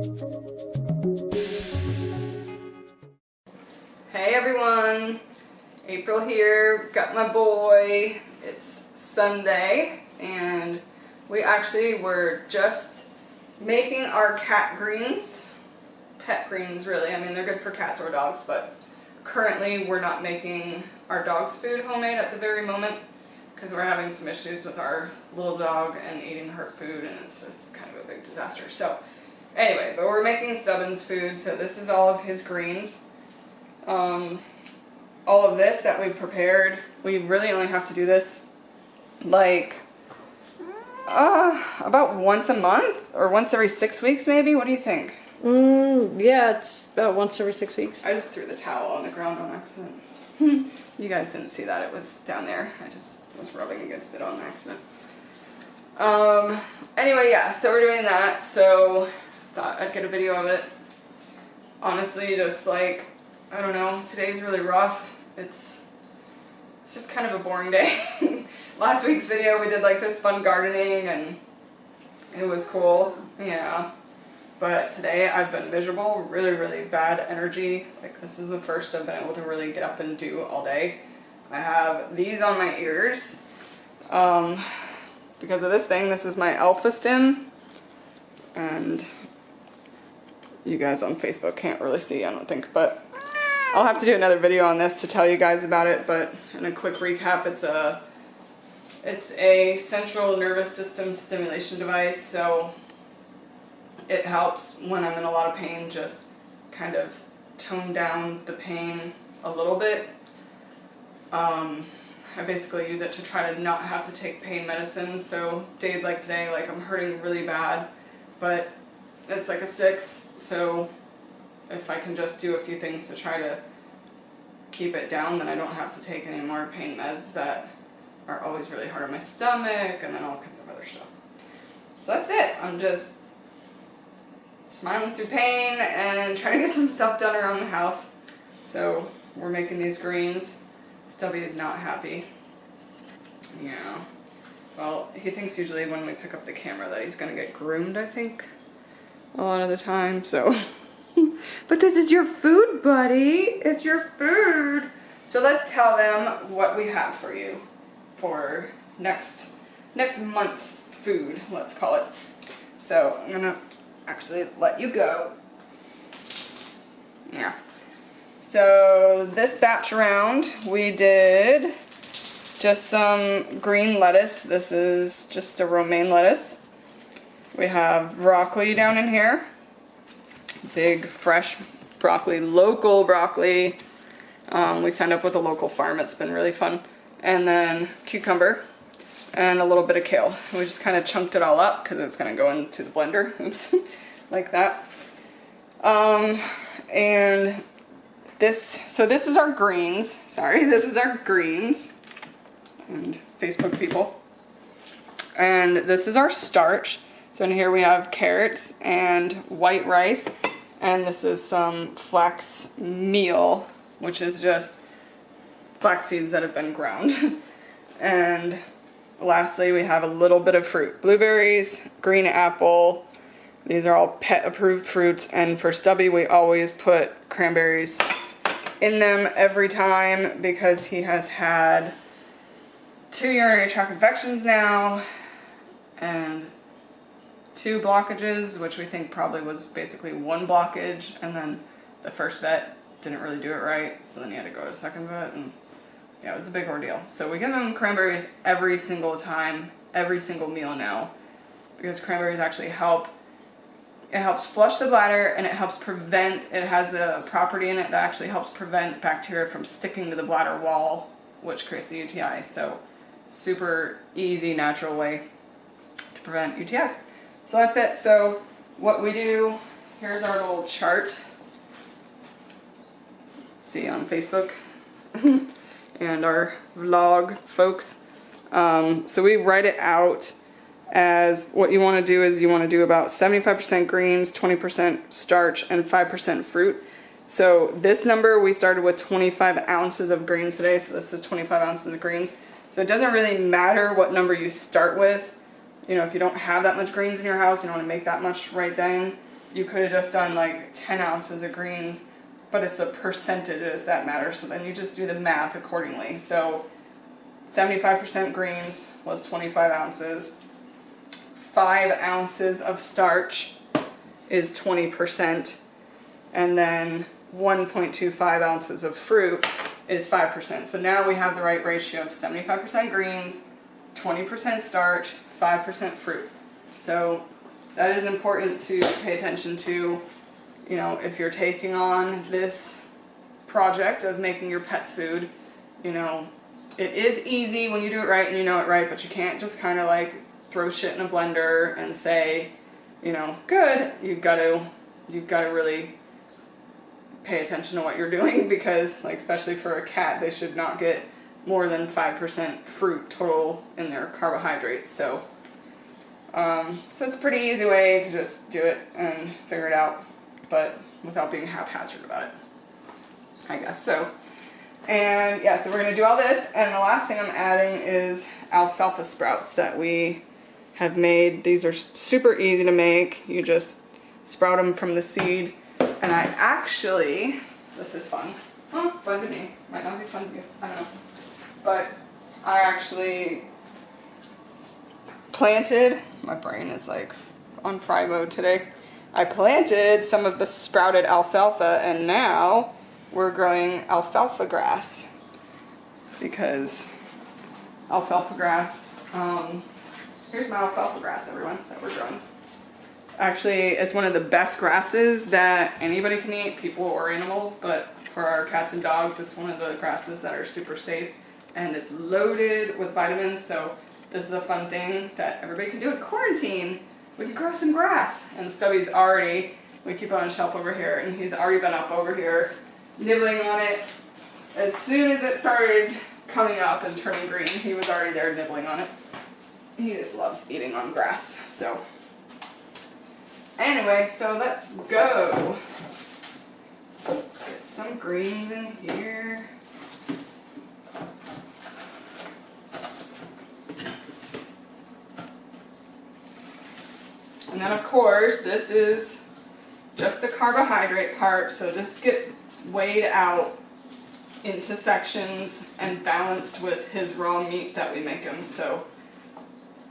Hey everyone, April here, got my boy. It's Sunday and we actually were just making our cat greens, pet greens really. I mean they're good for cats or dogs, but currently we're not making our dog's food homemade at the very moment because we're having some issues with our little dog and eating her food, and it's just kind of a big disaster. So anyway, but we're making Stubbins food, so this is all of his greens. All of this that we prepared, we really only have to do this like about once a month or once every 6 weeks maybe. What do you think? Yeah, it's about once every 6 weeks. I just threw the towel on the ground on accident. You guys didn't see that, it was down there. I just was rubbing against it on accident. Anyway, yeah, so we're doing that, so thought I'd get a video of it. Honestly, just like, I don't know, today's really rough. It's just kind of a boring day. Last week's video we did like this fun gardening and it was cool, yeah. But today I've been miserable, really bad energy. Like this is the first I've been able to really get up and do all day. I have these on my ears because of this thing. This is my alpha stim, and you guys on Facebook can't really see, I don't think, but I'll have to do another video on this to tell you guys about it. But in a quick recap, it's a central nervous system stimulation device, so it helps when I'm in a lot of pain, just kind of tone down the pain a little bit. I basically use it to try to not have to take pain medicines, so days like today, like I'm hurting really bad, but it's like a 6, so if I can just do a few things to try to keep it down, then I don't have to take any more pain meds that are always really hard on my stomach and then all kinds of other stuff. So that's it. I'm just smiling through pain and trying to get some stuff done around the house. So we're making these greens. Stubby is not happy. Yeah. Well, he thinks usually when we pick up the camera that he's gonna get groomed, I think, a lot of the time, so. But this is your food, buddy. It's your food. So let's tell them what we have for you for next month's food, let's call it. So I'm gonna actually let you go. Yeah. So this batch round we did just some green lettuce. This is just a romaine lettuce. We have broccoli down in here. Big fresh broccoli, local broccoli. We signed up with a local farm. It's been really fun. And then cucumber and a little bit of kale. We just kind of chunked it all up because it's going to go into the blender. Oops, like that. And this is our greens. Sorry, this is our greens. And Facebook people. And this is our starch. So in here we have carrots and white rice. And this is some flax meal, which is just flax seeds that have been ground. And lastly, we have a little bit of fruit. Blueberries, green apple. These are all pet approved fruits. And for Stubby, we always put cranberries in them every time because he has had 2 urinary tract infections now and 2 blockages, which we think probably was basically 1 blockage, and then the first vet didn't really do it right, so then he had to go to a second vet, and yeah, it was a big ordeal. So we give him cranberries every single time, every single meal now, because cranberries actually help. It helps flush the bladder, and it helps prevent, it has a property in it that actually helps prevent bacteria from sticking to the bladder wall, which creates a UTI. So super easy, natural way to prevent UTIs. So that's it. So what we do, here's our little chart. See on Facebook and our vlog folks. So we write it out as what you want to do is you want to do about 75% greens, 20% starch, and 5% fruit. So this number, we started with 25 ounces of greens today, so this is 25 ounces of greens. So it doesn't really matter what number you start with. You know, if you don't have that much greens in your house, you don't want to make that much right then, you could have just done like 10 ounces of greens, but it's the percentages that matter. So then you just do the math accordingly. So 75% greens was 25 ounces. 5 ounces of starch is 20%. And then 1.25 ounces of fruit is 5%. So now we have the right ratio of 75% greens, 20% starch, 5% fruit. So that is important to pay attention to, you know, if you're taking on this project of making your pet's food. You know, it is easy when you do it right and you know it right, but you can't just kind of like throw shit in a blender and say, you know, good. You've got to really pay attention to what you're doing, because like, especially for a cat, they should not get more than 5% fruit total in their carbohydrates. So so it's a pretty easy way to just do it and figure it out, but without being haphazard about it, I guess. So, and yeah, so we're gonna do all this, and the last thing I'm adding is alfalfa sprouts that we have made. These are super easy to make. You just sprout them from the seed. And I actually, this is fun. Oh, fun to me. Might not be fun to you. I don't know. But I actually planted, my brain is like on fry mode today. I planted some of the sprouted alfalfa, and now we're growing alfalfa grass. Because alfalfa grass, here's my alfalfa grass, everyone, that we're growing. Actually, it's one of the best grasses that anybody can eat, people or animals, but for our cats and dogs, it's one of the grasses that are super safe, and it's loaded with vitamins. So this is a fun thing that everybody can do in quarantine. We can grow some grass. And Stubby's already, we keep it on a shelf over here, and he's already been up over here nibbling on it. As soon as it started coming up and turning green, he was already there nibbling on it. He just loves eating on grass, so. Anyway, so let's go. Get some greens in here. And then of course, this is just the carbohydrate part, so this gets weighed out into sections and balanced with his raw meat that we make him. So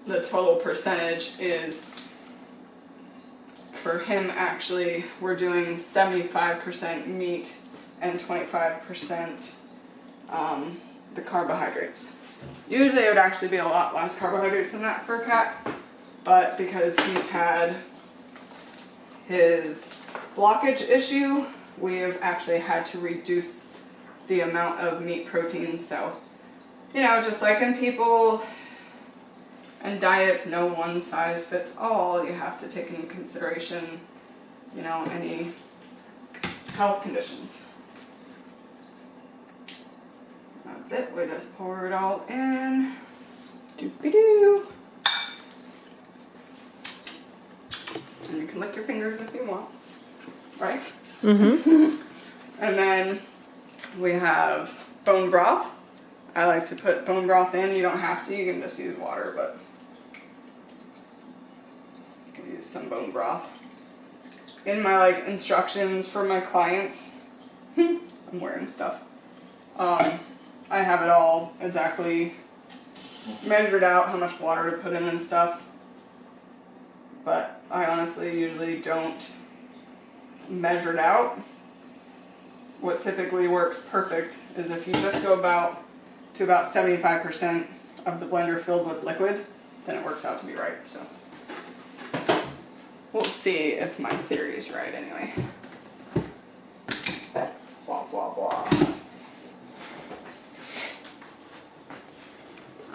the total percentage is, for him actually, we're doing 75% meat and 25% the carbohydrates. Usually it would actually be a lot less carbohydrates than that for a cat, but because he's had his blockage issue, we have actually had to reduce the amount of meat protein. So, you know, just like in people and diets, no one size fits all. You have to take into consideration, you know, any health conditions. That's it. We just pour it all in. Doopy-doo. And you can lick your fingers if you want, right? Mm-hmm. And then we have bone broth. I like to put bone broth in. You don't have to. You can just use water, but you can use some bone broth. In my like instructions for my clients, I'm wearing stuff. I have it all exactly measured out, how much water to put in and stuff. But I honestly usually don't measure it out. What typically works perfect is if you just go about 75% of the blender filled with liquid, then it works out to be right. So we'll see if my theory is right anyway. Blah, blah, blah.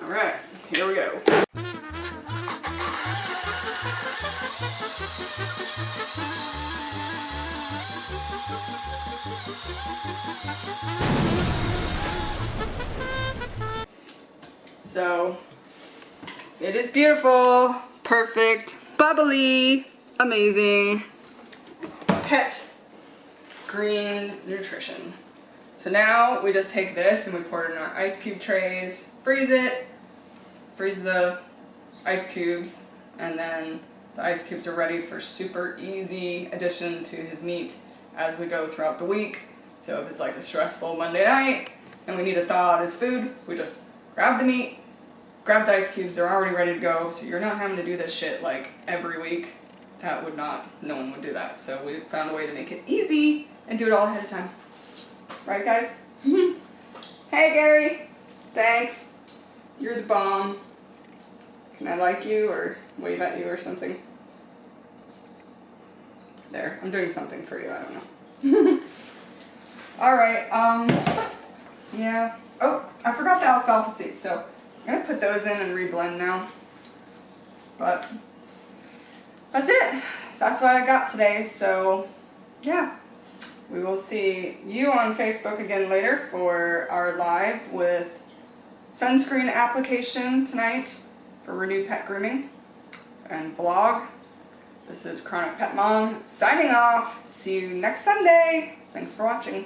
All right, here we go. So, it is beautiful, perfect, bubbly, amazing, pet green nutrition. So now we just take this and we pour it in our ice cube trays, freeze it, freeze the ice cubes, and then The ice cubes are ready for super easy addition to his meat as we go throughout the week. So if it's like a stressful Monday night and we need to thaw out his food, we just grab the meat, grab the ice cubes, they're already ready to go. So you're not having to do this shit like every week. That would not, no one would do that. So we found a way to make it easy and do it all ahead of time. Right, guys? Hey, Gary. Thanks. You're the bomb. Can I like you or wave at you or something? There, I'm doing something for you, I don't know. Alright, yeah. Oh, I forgot the alfalfa seeds, so I'm gonna put those in and reblend now. But that's it. That's what I got today, so yeah. We will see you on Facebook again later for our live with sunscreen application tonight for Renewed Pet Grooming and vlog. This is Chronic Pet Mom signing off. See you next Sunday. Thanks for watching.